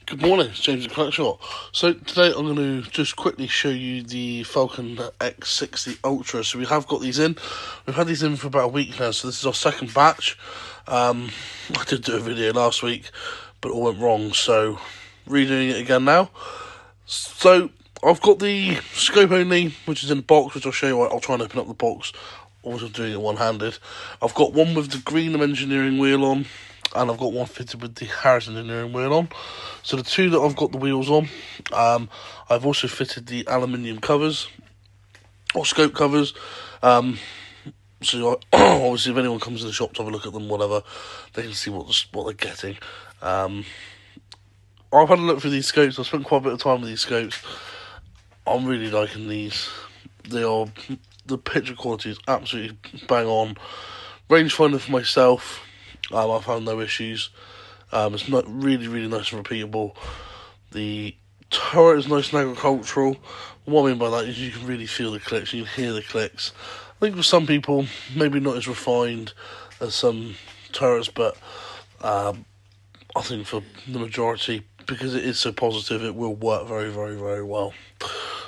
Good morning, it's James at Crackshot. So today I'm going to just quickly show you the Falcon X60 Ultra. So we have got these in. We've had these in for about a week now, so this is our second batch. I did do a video last week, but it all went wrong, so redoing it again now. So I've got the scope only, which is in the box, which I'll show you. I'll try and open up the box. Also doing it one-handed. I've got one with the Greenham engineering wheel on, and I've got one fitted with the Harris engineering wheel on. So the two that I've got the wheels on, I've also fitted the aluminium covers, or scope covers. So obviously if anyone comes in the shop to have a look at them, whatever, they can see what they're getting. I've had a look through these scopes. I've spent quite a bit of time with these scopes. I'm really liking these. The picture quality is absolutely bang on. Rangefinder for myself, I've found no issues. It's not really nice and repeatable. The turret is nice and agricultural. What I mean by that is you can really feel the clicks, you can hear the clicks. I think for some people, maybe not as refined as some turrets, but I think for the majority, because it is so positive, it will work very well.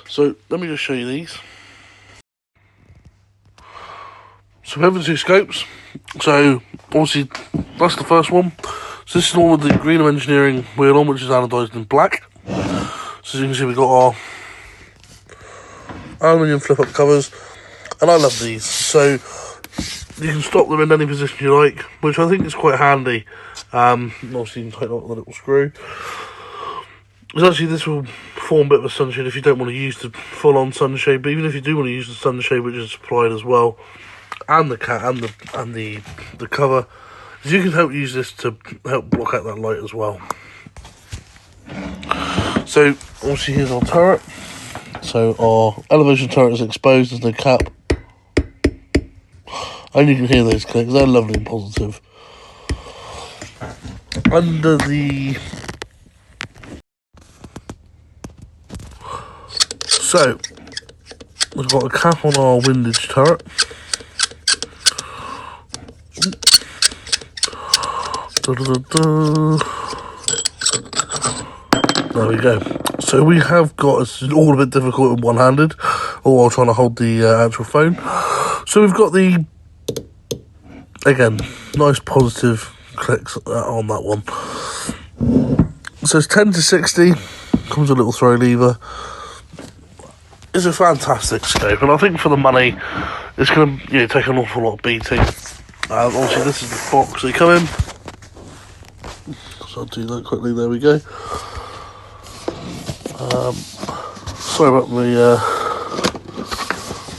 So let me just show you these. So we have the two scopes. So obviously that's the first one. So this is the one with the Greenham engineering wheel on, which is anodised in black. So as you can see, we've got our aluminium flip up covers, and I love these. So you can stop them in any position you like, which I think is quite handy. Obviously you can tighten up the little screw. Actually, this will form a bit of a sunshade if you don't want to use the full-on sunshade, but even if you do want to use the sunshade, which is supplied as well, and the cat and the cover, you can help use this to help block out that light as well. So obviously here's our turret. So our elevation turret is exposed, there's no cap, and you can hear those clicks. They're lovely and positive. Under the So we've got a cap on our windage turret. There we go. So we have got, it's all a bit difficult and one-handed, or while trying to hold the actual phone. So we've got the, again, nice positive clicks on that one. So it's 10 to 60, comes a little throw lever. It's a fantastic scope, and I think for the money, it's going to take an awful lot of beating. Obviously this is the box they come in. So I'll do that quickly, there we go. Sorry about the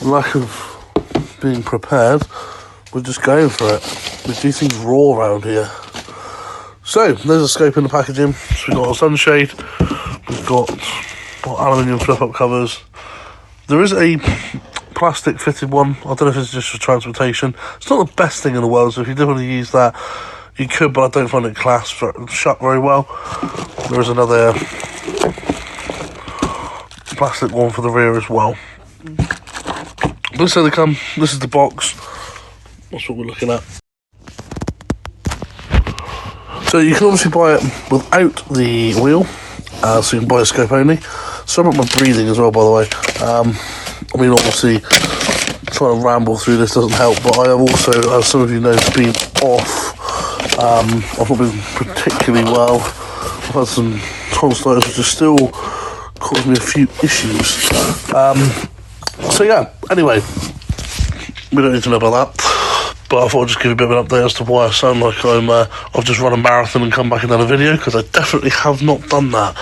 lack of being prepared. We're just going for it. We do things raw around here. So there's a scope in the packaging. So we've got our sunshade, we've got our aluminium flip up covers. There is a plastic fitted one. I don't know if it's just for transportation. It's not the best thing in the world, so if you did want to use that, you could, but I don't find it shut very well. There is another plastic one for the rear as well. This is how they come. This is the box. That's what we're looking at. So you can obviously buy it without the wheel, so you can buy a scope only. Sorry about my breathing as well, by the way. I mean, obviously, trying to ramble through this doesn't help, but I have also, as some of you know, been off. I've not been particularly well. I've had some tonsillitis, which is still causing me a few issues. So yeah, anyway, we don't need to know about that, but I thought I'd just give you a bit of an update as to why I sound like I've just run a marathon and come back and done a video, because I definitely have not done that.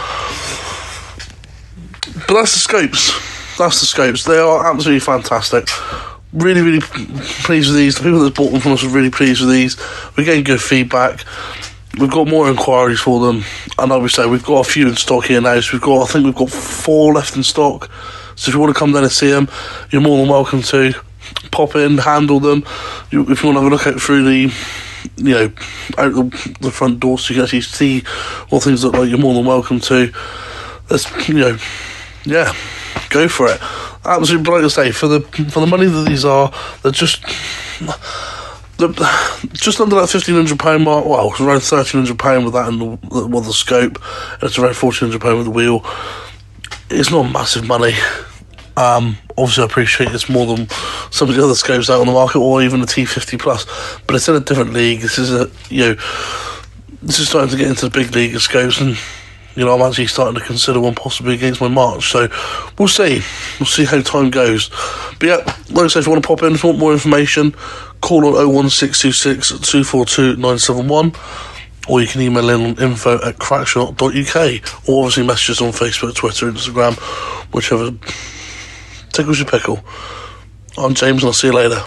But that's the scopes. They are absolutely fantastic. Really pleased with these. The people that bought them from us are really pleased with these. We're getting good feedback. We've got more inquiries for them, and like we say, we've got a few in stock here now. So I think we've got 4 left in stock. So if you want to come down and see them, you're more than welcome to. Pop in, handle them. If you want to have a look out through the, out the front door, so you can actually see what things look like, you're more than welcome to. Yeah, go for it. Absolutely, but like I say, for the money that these are, they're just, just under that £1,500 mark. Well, it's around £1,300 with that and the scope. And it's around £1,400 with the wheel. It's not massive money. Obviously, I appreciate it's more than some of the other scopes out on the market, or even the T50 Plus. But it's in a different league. This is this is starting to get into the big league of scopes, and I'm actually starting to consider one possibly against my March. So we'll see. We'll see how time goes. But yeah, like I said, if you want to pop in, if you want more information, call on 01626 242 971, or you can email in on info@crackshot.uk, or obviously message us on Facebook, Twitter, Instagram, whichever tickles your pickle. I'm James, and I'll see you later.